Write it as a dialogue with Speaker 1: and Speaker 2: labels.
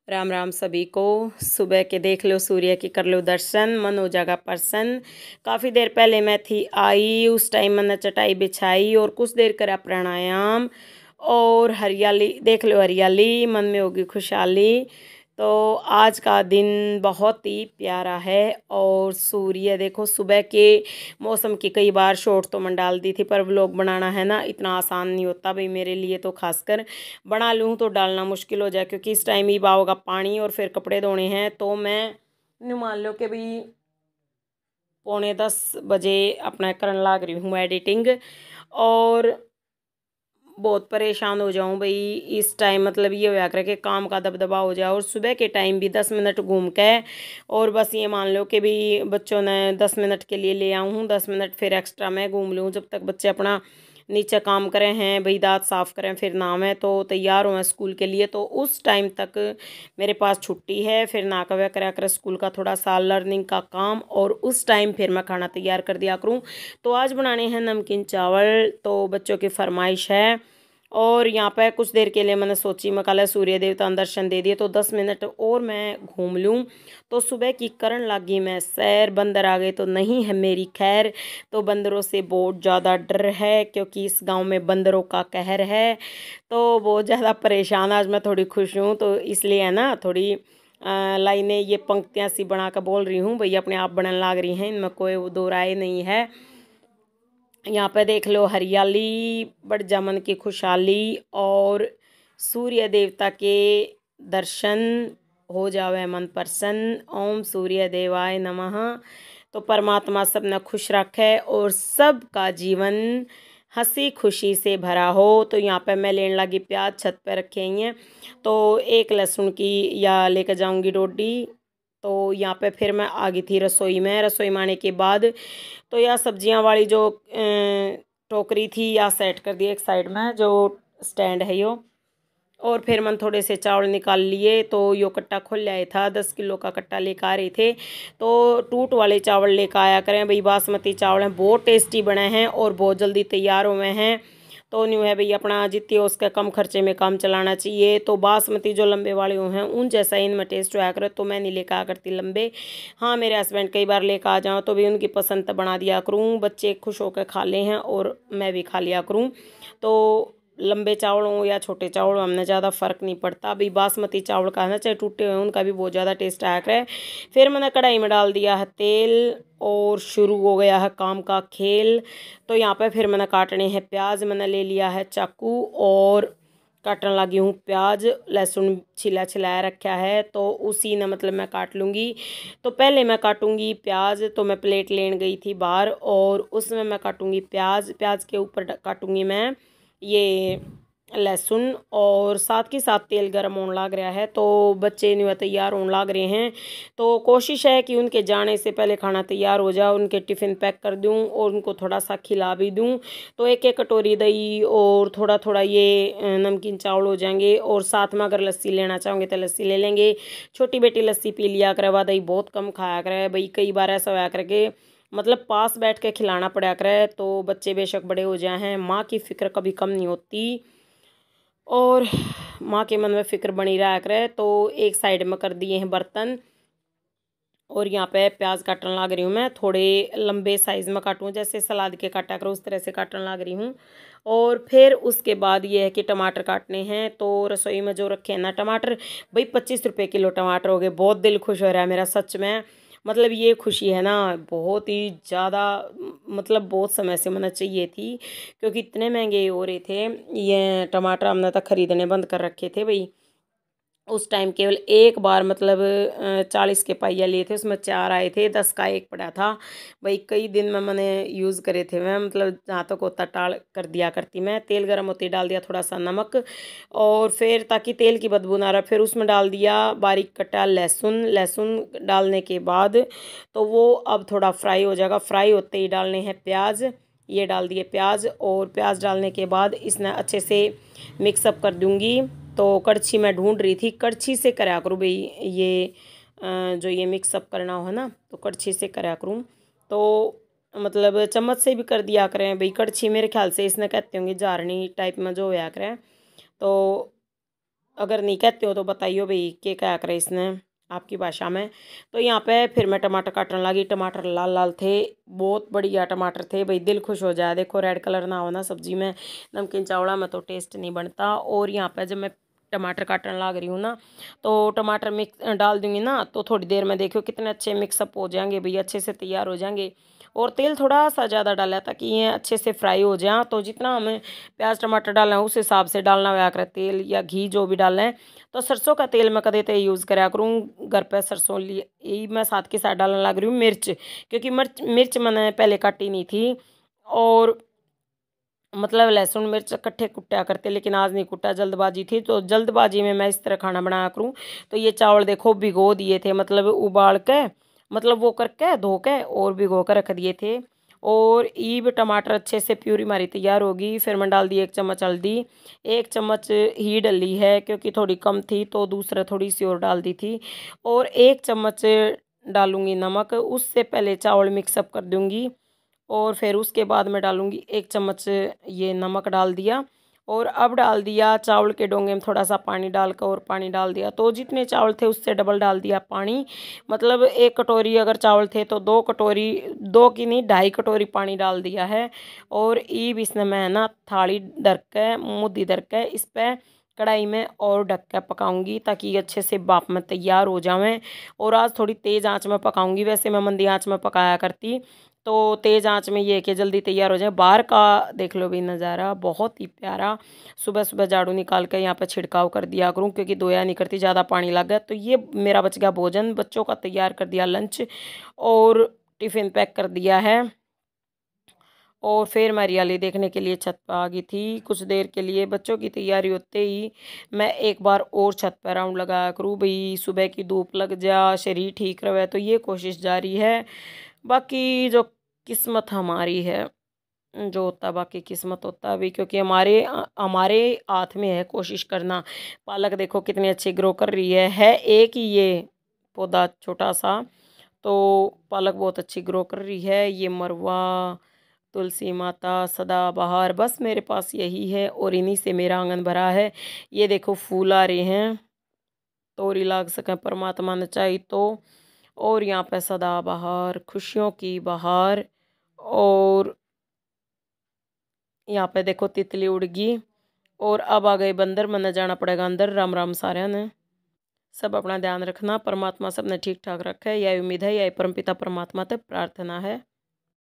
Speaker 1: राम राम सभी को। सुबह के देख लो सूर्य की, कर लो दर्शन, मन हो जाएगा प्रसन्न। काफ़ी देर पहले मैं थी आई, उस टाइम मैंने चटाई बिछाई और कुछ देर करा प्राणायाम। और हरियाली देख लो, हरियाली मन में होगी खुशहाली। तो आज का दिन बहुत ही प्यारा है। और सूर्य देखो, सुबह के मौसम की कई बार शॉर्ट तो मैं डाल दी थी, पर व्लॉग बनाना है ना, इतना आसान नहीं होता भाई मेरे लिए। तो खासकर बना लूँ तो डालना मुश्किल हो जाए, क्योंकि इस टाइम ही बाहोगा पानी और फिर कपड़े धोने हैं। तो मैं यूँ मान लो कि भाई 9:45 बजे अपना करने लग रही हूँ एडिटिंग। और बहुत परेशान हो जाऊं भाई इस टाइम, मतलब ये होया करे कि काम का दबदबा हो जाए। और सुबह के टाइम भी 10 मिनट घूम के, और बस ये मान लो कि भी बच्चों ने 10 मिनट के लिए ले आऊँ हूँ, 10 मिनट फिर एक्स्ट्रा मैं घूम लूँ, जब तक बच्चे अपना नीचे काम करें हैं भाई, दांत साफ़ करें, फिर नहावें तो तैयार हुए स्कूल के लिए। तो उस टाइम तक मेरे पास छुट्टी है। फिर ना कव्या करा कर स्कूल का थोड़ा सा लर्निंग का काम, और उस टाइम फिर मैं खाना तैयार कर दिया करूँ। तो आज बनाने हैं नमकीन चावल, तो बच्चों की फरमाइश है। और यहाँ पे कुछ देर के लिए मैंने सोची, मैं कल सूर्य देवता दर्शन दे दिए तो 10 मिनट और मैं घूम लूँ। तो सुबह की करन लगी मैं सैर, बंदर आ गए तो नहीं है मेरी खैर। तो बंदरों से बहुत ज़्यादा डर है, क्योंकि इस गांव में बंदरों का कहर है। तो बहुत ज़्यादा परेशान, आज मैं थोड़ी खुश हूँ, तो इसलिए है ना थोड़ी लाइनें ये पंक्तियाँ सी बना कर बोल रही हूँ भाई, अपने आप बनने लग रही हैं, इनमें कोई दो राय नहीं है। यहाँ पे देख लो हरियाली, बढ़ जा मन की खुशहाली, और सूर्य देवता के दर्शन हो जावे मन प्रसन्न। ओम सूर्य देवाय नमः। तो परमात्मा सबने खुश रखे और सबका जीवन हंसी खुशी से भरा हो। तो यहाँ पे मैं लेने लगी प्याज, छत पे रखे हैं। तो एक लहसुन की या लेकर जाऊंगी रोटी। तो यहाँ पे फिर मैं आ गई थी रसोई में। रसोई में आने के बाद तो यह सब्जियां वाली जो टोकरी थी या सेट कर दी एक साइड में, जो स्टैंड है यो। और फिर मैंने थोड़े से चावल निकाल लिए। तो यो कट्टा खोल लाया था, 10 किलो का कट्टा लेकर आ रहे थे। तो टूट वाले चावल लेकर आया करें भाई, बासमती चावल हैं, बहुत टेस्टी बने हैं और बहुत जल्दी तैयार हुए हैं। तो न्यू है भाई, अपना जितनी हो उसके कम खर्चे में काम चलाना चाहिए। तो बासमती जो लंबे वाले हैं उन जैसा इनमें टेस्ट होया करे, तो मैं नहीं लेकर आ करती लंबे। हाँ, मेरे हस्बैंड कई बार लेकर आ जाओ तो भी उनकी पसंद बना दिया करूँ, बच्चे खुश होकर खा ले हैं और मैं भी खा लिया करूँ। तो लंबे चावल हो या छोटे चावल हो, हमने ज़्यादा फ़र्क नहीं पड़ता। अभी बासमती चावल का है ना, चाहे टूटे हुए उनका भी बहुत ज़्यादा टेस्ट आया करे। फिर मैंने कढ़ाई में डाल दिया है तेल, और शुरू हो गया है काम का खेल। तो यहाँ पे फिर मैंने काटने हैं प्याज। मैंने ले लिया है चाकू और काटने लगी हूँ प्याज। लहसुन छिला छिलाया रखा है, तो उसी ने मतलब मैं काट लूँगी। तो पहले मैं काटूँगी प्याज। तो मैं प्लेट लेने गई थी बाहर, और उसमें मैं काटूँगी प्याज। प्याज के ऊपर काटूँगी मैं ये लहसुन, और साथ के साथ तेल गर्म होने लग रहा है। तो बच्चे नहीं तैयार होने लग रहे हैं। तो कोशिश है कि उनके जाने से पहले खाना तैयार हो जाए, उनके टिफ़िन पैक कर दूं और उनको थोड़ा सा खिला भी दूं। तो एक एक कटोरी दही और थोड़ा थोड़ा ये नमकीन चावल हो जाएंगे। और साथ में अगर लस्सी लेना चाहोगे तो लस्सी ले लेंगे। छोटी बेटी लस्सी पी लिया करे, वह दही बहुत कम खाया करे भाई। कई बार ऐसा होया करके मतलब पास बैठ के खिलाना पड़ा करे, तो बच्चे बेशक बड़े हो जाए हैं, माँ की फ़िक्र कभी कम नहीं होती, और माँ के मन में फ़िक्र बनी रहा करे। तो एक साइड में कर दिए हैं बर्तन, और यहाँ पे प्याज काटने लग रही हूँ मैं। थोड़े लंबे साइज़ में काटूँ, जैसे सलाद के काटा करो उस तरह से काटने लग रही हूँ। और फिर उसके बाद ये है कि टमाटर काटने हैं। तो रसोई में जो रखे हैं ना टमाटर, भाई 25 रुपये किलो टमाटर हो गए। बहुत दिल खुश हो रहा है मेरा सच में। मतलब ये खुशी है ना बहुत ही ज़्यादा, मतलब बहुत समय से मना चाहिए थी, क्योंकि इतने महंगे हो रहे थे ये टमाटर। हमने तो खरीदने बंद कर रखे थे भाई। उस टाइम केवल एक बार मतलब 40 के पहिया लिए थे, उसमें 4 आए थे, 10 का एक पड़ा था भाई। कई दिन में मैंने यूज़ करे थे मैं, मतलब जहाँ तक होता टाल कर दिया करती मैं। तेल गर्म होते डाल दिया थोड़ा सा नमक, और फिर ताकि तेल की बदबू ना रहे, फिर उसमें डाल दिया बारीक कटा लहसुन। लहसुन डालने के बाद तो वो अब थोड़ा फ्राई हो जाएगा। फ्राई होते ही डालने हैं प्याज। ये डाल दिए प्याज, और प्याज डालने के बाद इसने अच्छे से मिक्सअप कर दूँगी। तो कड़छी मैं ढूंढ रही थी, कड़छी से करा करूँ भाई ये जो ये मिक्सअप करना हो ना, तो कड़छी से करा करूँ। तो मतलब चम्मच से भी कर दिया करें भाई, कड़छी मेरे ख्याल से इसने कहते होंगे जारनी टाइप में जो होया करें। तो अगर नहीं कहते हो तो बताइयो भाई क्या करे इसने आपकी भाषा में। तो यहाँ पे फिर मैं टमाटर काटने लगी। टमाटर लाल लाल थे, बहुत बढ़िया टमाटर थे भाई, दिल खुश हो जाए। देखो रेड कलर ना हो ना सब्जी में, नमकीन चावड़ा में तो टेस्ट नहीं बनता। और यहाँ पे जब मैं टमाटर काटने लग रही हूँ ना, तो टमाटर मिक्स डाल दूँगी ना, तो थोड़ी देर में देखो कितने अच्छे मिक्सअप हो जाएंगे भाई, अच्छे से तैयार हो जाएंगे। और तेल थोड़ा सा ज़्यादा डाला ताकि ये अच्छे से फ्राई हो जाए। तो जितना हमें प्याज टमाटर डालना है उस हिसाब से डालना हुआ कर, तेल या घी जो भी डालना है। तो सरसों का तेल मैं कदे तो यूज़ कराया करूँ घर पे, सरसों लिए यही मैं साथ के साथ डालने लग रही हूँ मिर्च, क्योंकि मिर्च मिर्च मैंने पहले काटी नहीं थी। और मतलब लहसुन मिर्च इकट्ठे कुटा करते, लेकिन आज नहीं कुटा, जल्दबाजी थी। तो जल्दबाजी में मैं इस तरह खाना बनाया करूँ। तो ये चावल देखो भिगो दिए थे, मतलब उबाल के, मतलब वो करके धो के और भिगो कर रख दिए थे। और ईब टमाटर अच्छे से प्यूरी हमारी तैयार होगी। फिर मैं डाल दी 1 चम्मच हल्दी, 1 चम्मच ही डली है क्योंकि थोड़ी कम थी, तो दूसरा थोड़ी सी और डाल दी थी। और 1 चम्मच डालूंगी नमक, उससे पहले चावल मिक्सअप कर दूंगी। और फिर उसके बाद मैं डालूंगी 1 चम्मच, ये नमक डाल दिया। और अब डाल दिया चावल के डोंगे में थोड़ा सा पानी डालकर, और पानी डाल दिया। तो जितने चावल थे उससे डबल डाल दिया पानी। मतलब 1 कटोरी अगर चावल थे तो 2 कटोरी, दो की नहीं 2.5 कटोरी पानी डाल दिया है। और ईब इसने मैं ना थाली ढक के, मुद्दी ढक के इस पर कढ़ाई में और ढक के पकाऊंगी, ताकि ये अच्छे से भाप में तैयार हो जावें। और आज थोड़ी तेज़ आंच में पकाऊंगी, वैसे मैं मंदी आंच में पकाया करती। तो तेज़ आंच में ये कि जल्दी तैयार हो जाए। बाहर का देख लो भी नज़ारा बहुत ही प्यारा। सुबह सुबह झाड़ू निकाल के यहाँ पे छिड़काव कर दिया करूँ, क्योंकि दोया नहीं करती, ज़्यादा पानी लग गया। तो ये मेरा बच गया भोजन, बच्चों का तैयार कर दिया लंच और टिफ़िन पैक कर दिया है। और फिर मैं हरियाली देखने के लिए छत पर आ गई थी कुछ देर के लिए। बच्चों की तैयारी होते ही मैं एक बार और छत पर राउंड लगाया करूँ भाई, सुबह की धूप लग जा, शरीर ठीक रहे, तो ये कोशिश जारी है। बाकी जो किस्मत हमारी है, जो होता बाकी किस्मत होता भी, क्योंकि हमारे हाथ में है कोशिश करना। पालक देखो कितनी अच्छी ग्रो कर रही है एक ही ये पौधा छोटा सा, तो पालक बहुत अच्छी ग्रो कर रही है। ये मरवा, तुलसी माता, सदाबहार, बस मेरे पास यही है और इन्हीं से मेरा आंगन भरा है। ये देखो फूल आ रहे हैं, तोरी लाग सके परमात्मा ने चाही तो। और यहाँ पे सदाबहार, खुशियों की बहार। और यहाँ पे देखो तितली उड़ गई। और अब आ गए बंदर, मैंने जाना पड़ेगा अंदर। राम राम सारे ने, सब अपना ध्यान रखना, परमात्मा सबने ठीक ठाक रखा है, यही उम्मीद है, यही परमपिता परमात्मा तक प्रार्थना है।